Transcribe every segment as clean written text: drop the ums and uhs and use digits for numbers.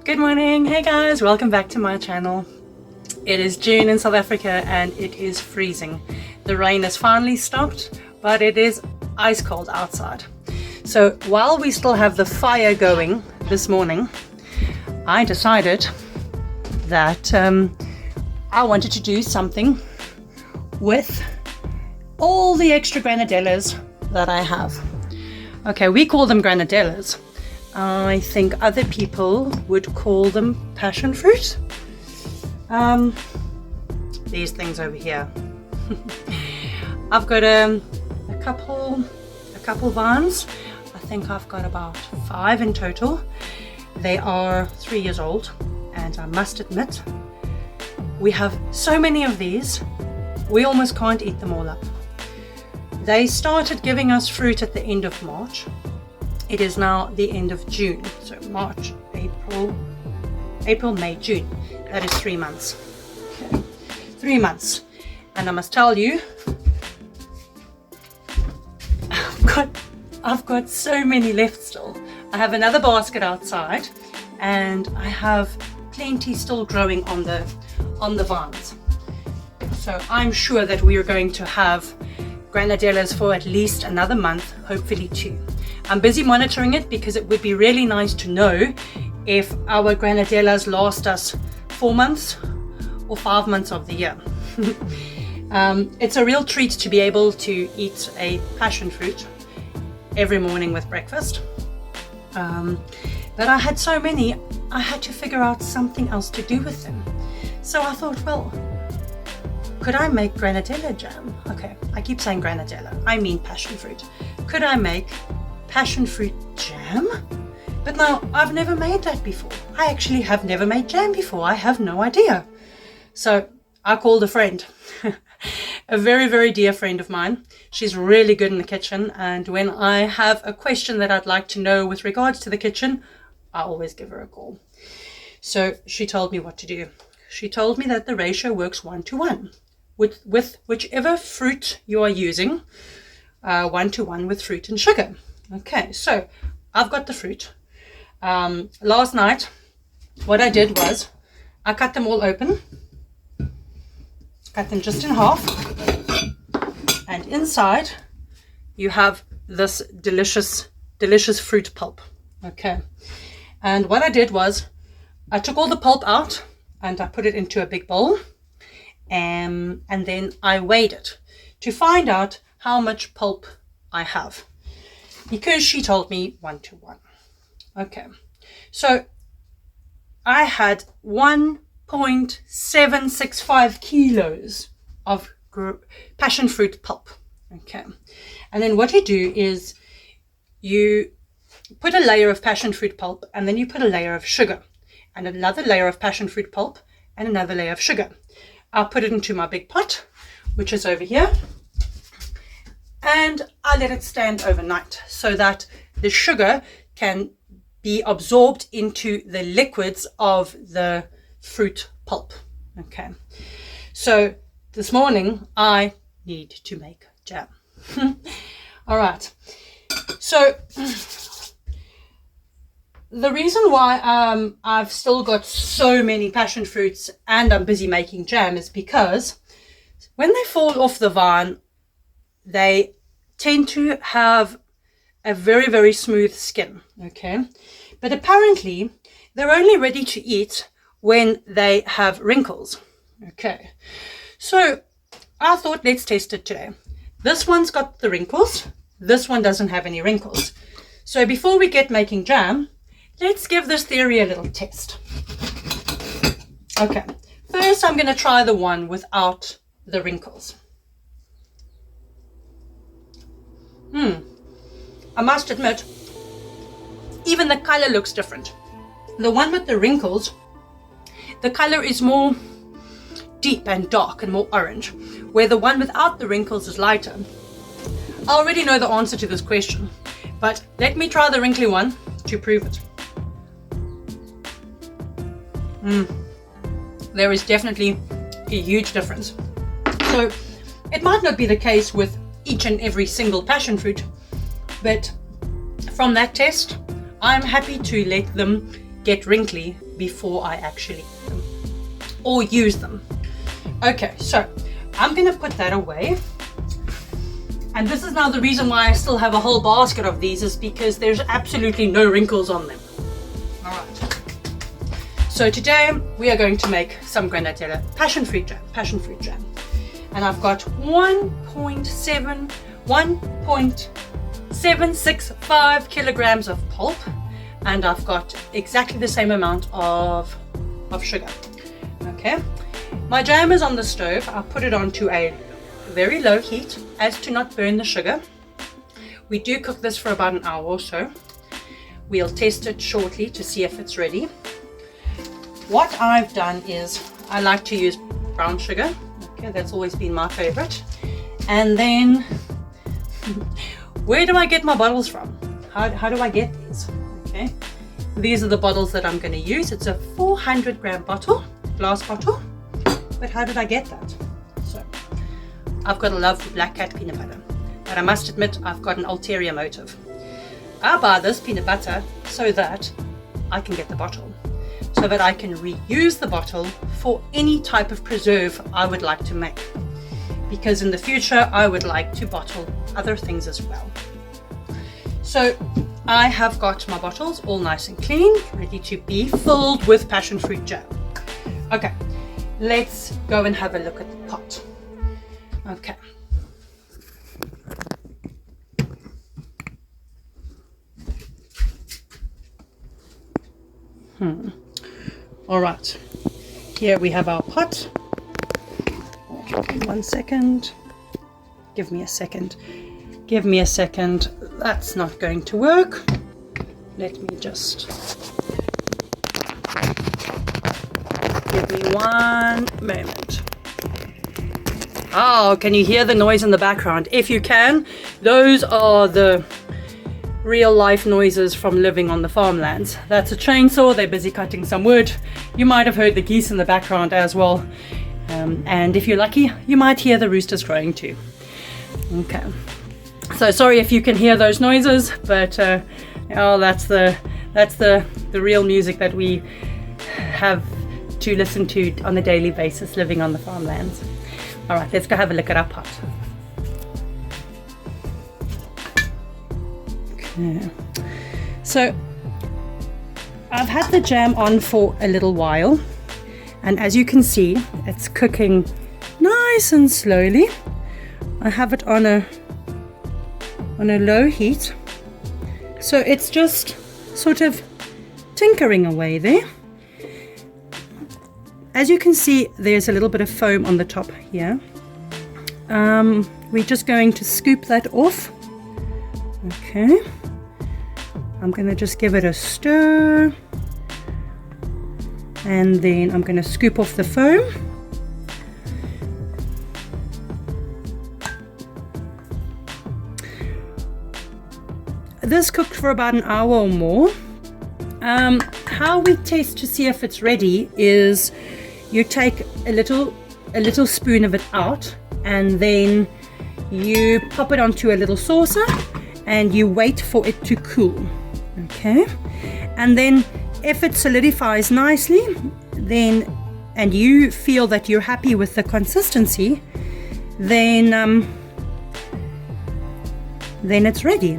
Good morning. Hey guys, welcome back to my channel. It is June in South Africa and it is freezing. The rain has finally stopped, but it is ice cold outside. So while we still have the fire going this morning, I decided that I wanted to do something with all the extra granadellas that I have. Okay, we call them granadellas. I think other people would call them passion fruit. These things over here. I've got a couple vines. I think I've got about 5 in total. They are 3 years old, and I must admit, we have so many of these, we almost can't eat them all up. They started giving us fruit at the end of March. It is now the end of June, so March, April, May, June. That is 3 months. Okay. 3 months. And I must tell you, I've got so many left still. I have another basket outside, and I have plenty still growing on the vines. So I'm sure that we are going to have granadellas for at least another month, hopefully 2. I'm busy monitoring it because it would be really nice to know if our granadellas last us 4 months or 5 months of the year. It's a real treat to be able to eat a passion fruit every morning with breakfast. But I had so many, I had to figure out something else to do with them. So I thought, well, could I make granadella jam? Okay, I keep saying granadella, I mean passion fruit. Could I make passion fruit jam? But now, I've never made that before. I actually have never made jam before. I have no idea. So I called a friend, a very, very dear friend of mine. She's really good in the kitchen, and when I have a question that I'd like to know with regards to the kitchen, I always give her a call. So she told me what to do. She told me that the ratio works 1-to-1 with whichever fruit you are using, 1-to-1 with fruit and sugar. Okay, so I've got the fruit. Last night, what I did was I cut them all open, cut them just in half, and inside you have this delicious, delicious fruit pulp. Okay, and what I did was I took all the pulp out and I put it into a big bowl, and then I weighed it to find out how much pulp I have, because she told me 1-to-1. Okay, so I had 1.765 kilos of passion fruit pulp. Okay, and then what you do is you put a layer of passion fruit pulp, and then you put a layer of sugar, and another layer of passion fruit pulp, and another layer of sugar. I'll put it into my big pot, which is over here, and I let it stand overnight so that the sugar can be absorbed into the liquids of the fruit pulp. Okay, so this morning I need to make jam. All right, so the reason why I've still got so many passion fruits and I'm busy making jam is because when they fall off the vine, they tend to have a very, very smooth skin. Okay, but apparently they're only ready to eat when they have wrinkles. Okay, so I thought, let's test it today. This one's got the wrinkles, this one doesn't have any wrinkles. So before we get making jam, let's give this theory a little test. Okay, first I'm going to try the one without the wrinkles. I must admit, even the color looks different. The one with the wrinkles, the color is more deep and dark and more orange, where the one without the wrinkles is lighter. I already know the answer to this question, but let me try the wrinkly one to prove it. There is definitely a huge difference. So it might not be the case with each and every single passion fruit, but from that test, I'm happy to let them get wrinkly before I actually eat them or use them. Okay, so I'm going to put that away. And this is now the reason why I still have a whole basket of these, is because there's absolutely no wrinkles on them. All right. So today we are going to make some granatella passion fruit jam. And I've got 1.765 kilograms of pulp, and I've got exactly the same amount of sugar. Okay. My jam is on the stove. I'll put it onto a very low heat as to not burn the sugar. We do cook this for about an hour or so. We'll test it shortly to see if it's ready. What I've done is I like to use brown sugar. Okay, that's always been my favorite. And then where do I get my bottles from? How do I get these? Okay, these are the bottles that I'm going to use. It's a 400 gram bottle, glass bottle. But how did I get that? So I've got a love for Black Cat peanut butter, but I must admit I've got an ulterior motive. I buy this peanut butter so that I can get the bottle, so that I can reuse the bottle for any type of preserve I would like to make, because in the future I would like to bottle other things as well. So I have got my bottles all nice and clean, ready to be filled with passion fruit jam. Okay, let's go and have a look at the pot. Okay. All right, here we have our pot. One second. Give me a second. That's not going to work. Let me just... Give me one moment. Oh, can you hear the noise in the background? If you can, those are the real life noises from living on the farmlands. That's a chainsaw. They're busy cutting some wood. You might have heard the geese in the background as well. And if you're lucky, you might hear the roosters crowing too. Okay. So sorry if you can hear those noises, but that's the real music that we have to listen to on a daily basis living on the farmlands. All right, let's go have a look at our pot. Okay. So I've had the jam on for a little while, and as you can see, it's cooking nice and slowly. I have it on a low heat, so it's just sort of tinkering away there. As you can see, there's a little bit of foam on the top here. We're just going to scoop that off. Okay. I'm going to just give it a stir. And then I'm going to scoop off the foam. This cooked for about an hour or more. How we test to see if it's ready is you take a little spoon of it out, and then you pop it onto a little saucer and you wait for it to cool. Okay, and then if it solidifies nicely, then and you feel that you're happy with the consistency, then it's ready.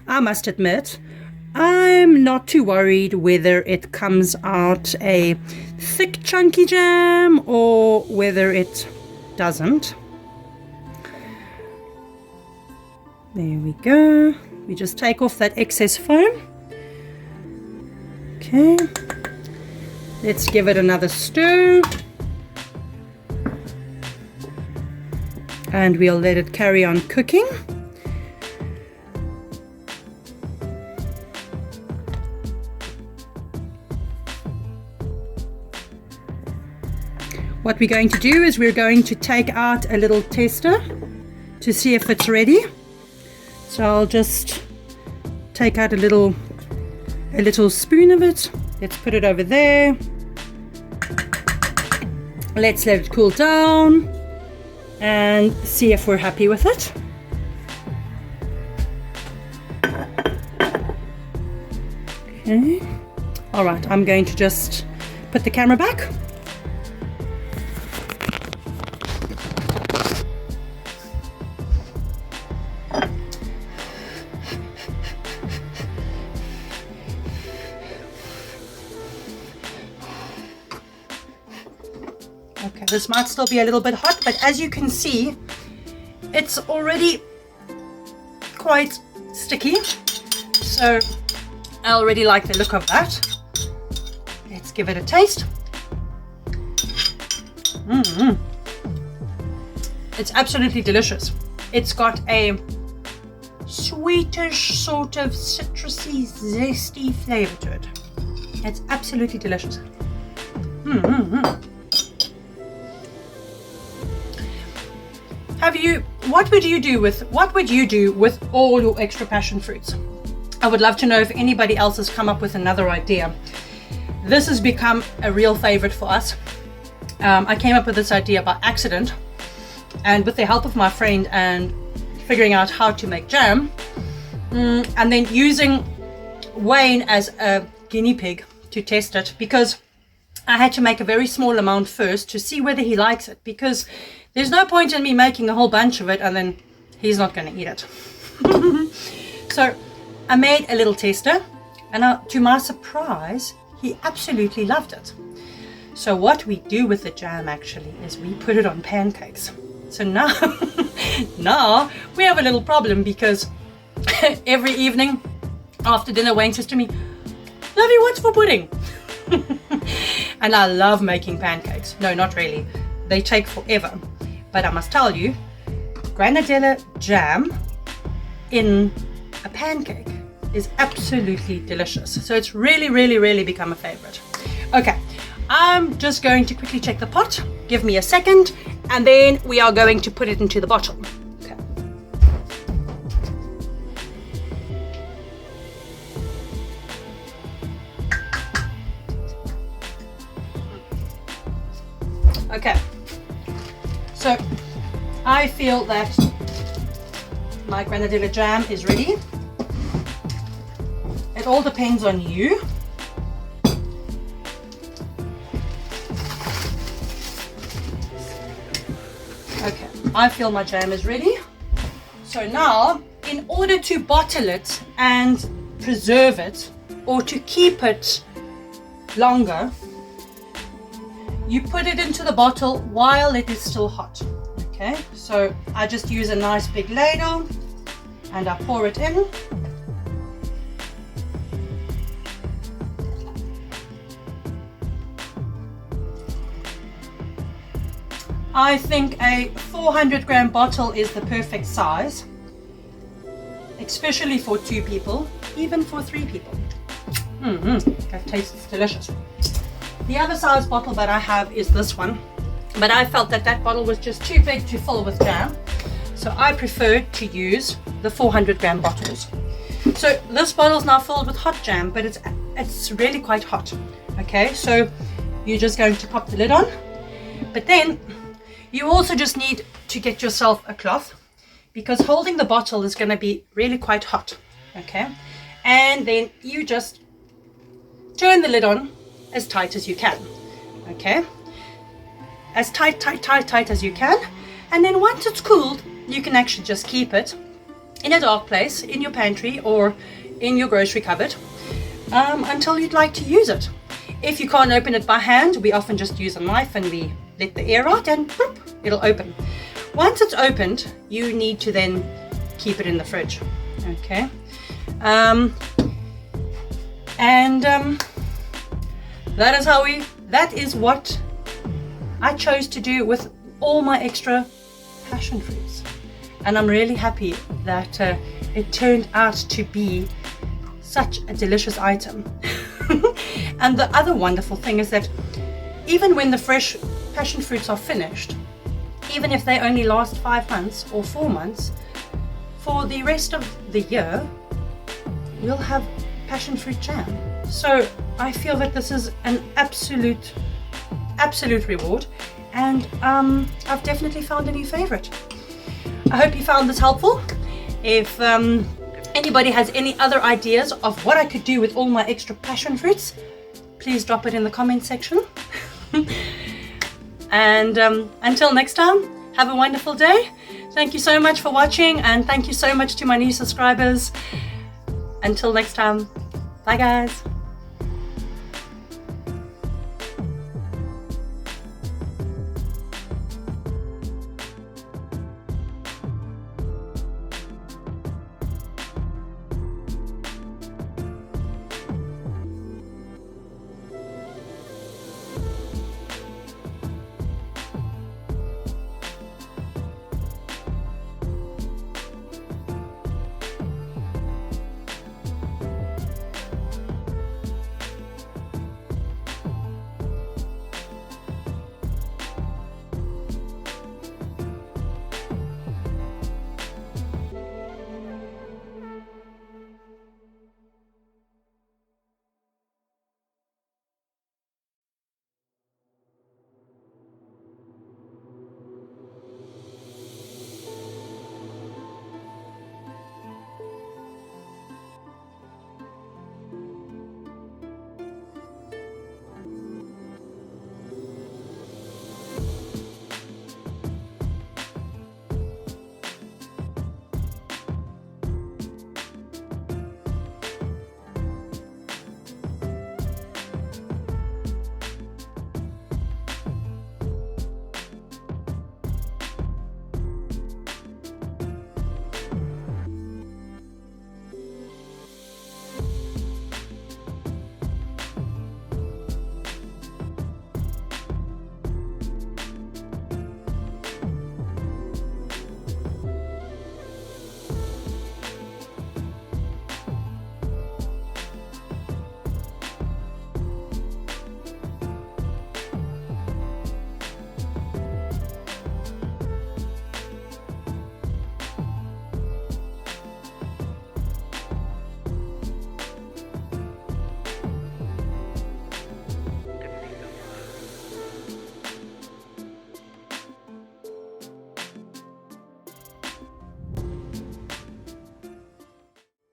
I must admit, I'm not too worried whether it comes out a thick chunky jam or whether it doesn't. There we go. We just take off that excess foam. Okay. Let's give it another stir. And we'll let it carry on cooking. What we're going to do is we're going to take out a little tester to see if it's ready. So I'll just take out a little spoon of it. Let's put it over there. Let's let it cool down and see if we're happy with it. Okay. All right, I'm going to just put the camera back. Okay, this might still be a little bit hot, but as you can see, it's already quite sticky. So I already like the look of that. Let's give it a taste. It's absolutely delicious. It's got a sweetish, sort of citrusy, zesty flavor to it. It's absolutely delicious. What would you do with all your extra passion fruits? I would love to know if anybody else has come up with another idea. This has become a real favorite for us. I came up with this idea by accident, and with the help of my friend and figuring out how to make jam, and then using Wayne as a guinea pig to test it, because I had to make a very small amount first to see whether he likes it, because there's no point in me making a whole bunch of it and then he's not going to eat it. So I made a little tester, and to my surprise, he absolutely loved it. So what we do with the jam actually is we put it on pancakes. So now, now we have a little problem, because every evening after dinner, Wayne says to me, "Lovey, what's for pudding?" And I love making pancakes. No, not really. They take forever. But I must tell you, granadilla jam in a pancake is absolutely delicious. So it's really, really, really become a favorite. Okay, I'm just going to quickly check the pot. Give me a second, and then we are going to put it into the bottle. Okay. Okay. So I feel that my granadilla jam is ready. It all depends on you. Okay, I feel my jam is ready. So now, in order to bottle it and preserve it, or to keep it longer, you put it into the bottle while it is still hot. Okay, so I just use a nice big ladle and I pour it in. I think a 400 gram bottle is the perfect size, especially for 2 people, even for 3 people. That tastes delicious. The other size bottle that I have is this one, but I felt that that bottle was just too big to fill with jam, so I preferred to use the 400 gram bottles. So this bottle is now filled with hot jam, but it's really quite hot. Okay, so you're just going to pop the lid on, but then you also just need to get yourself a cloth, because holding the bottle is going to be really quite hot. Okay, and then you just turn the lid on as tight as you can. Okay, as tight as you can, and then once it's cooled, you can actually just keep it in a dark place in your pantry or in your grocery cupboard until you'd like to use it. If you can't open it by hand, we often just use a knife and we let the air out and boop, it'll open. Once it's opened, you need to then keep it in the fridge. Okay, that is what I chose to do with all my extra passion fruits, and I'm really happy that it turned out to be such a delicious item. And the other wonderful thing is that even when the fresh passion fruits are finished, even if they only last 5 months or 4 months, for the rest of the year we'll have passion fruit jam. So I feel that this is an absolute reward, and I've definitely found a new favorite. I hope you found this helpful. If Anybody has any other ideas of what I could do with all my extra passion fruits, please drop it in the comment section. And until next time, have a wonderful day. Thank you so much for watching, and thank you so much to my new subscribers. Until next time, bye guys.